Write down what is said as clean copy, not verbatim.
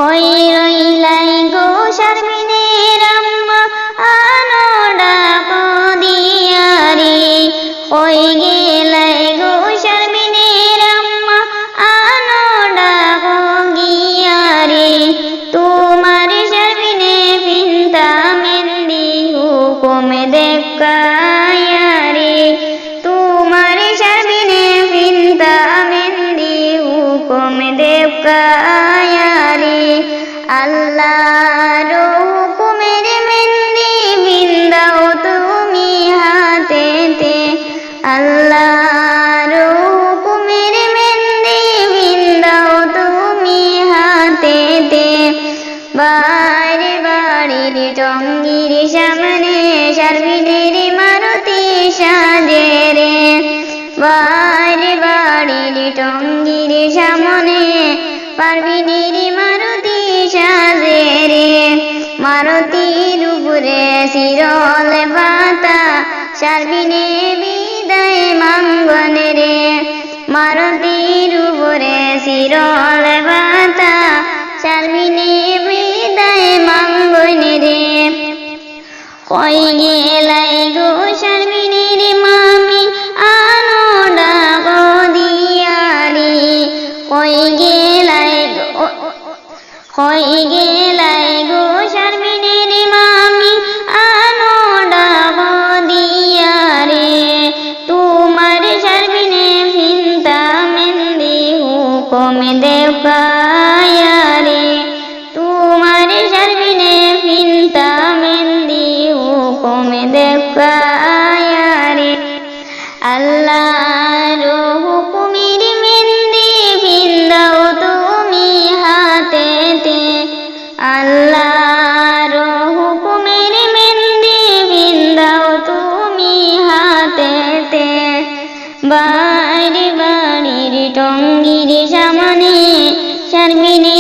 হই রইলাই গো শারমিনের আম্মা আনো ডাক দিয়ারে হই গেলাই গো শারমিনের আম্মা আনো ডাক গিয়ারে তোমার শারমিনে পিন্তা মেহেন্দি হুকুমে দেখায়ারে তোমার শারমিনে পিন্তা মেহেন্দি হুকুমে দেখায়ারে আল্লাহর হুকুমের মেহেন্দি বিন্দাও তুমি হাতেতে আল্লাহর হুকুমের মেহেন্দি বিন্দাও তুমি হাতেতে বাড়ি বাড়ির টঙ্গির সামনে শারমিনের মারুতি সাজে রে বাড়ি বাড়ির টঙ্গির সামনে পারভিনের মারুতি সাজে রে মারুতির উপরে শিরল পাতা শারমিনে বিদায় মাঙ্গনে রে মারুতির উপরে শিরল পাতা শারমিনে বিদায় মাঙ্গনে রে কই গেলাই গো শারমিনের মামি আনো ডাক দিয়ারে কই গেলাই গো শারমিনের মামি আনো ডাক দিয়ারে তোমার শারমিনে পিন্তা মেহেন্দি হুকুমে দেখায়ারে তোমার শারমিনে পিন্তা মেহেন্দি হুকুমে দেখায়ারে আল্লাহর হুকুমের মেহেন্দি বিন্দাও তুমি হাতেতে আল্লাহর হুকুমের মেহেন্দি বিন্দাও তুমি হাতেতে বাড়ি বাড়ির টঙ্গির সামনে শারমিনে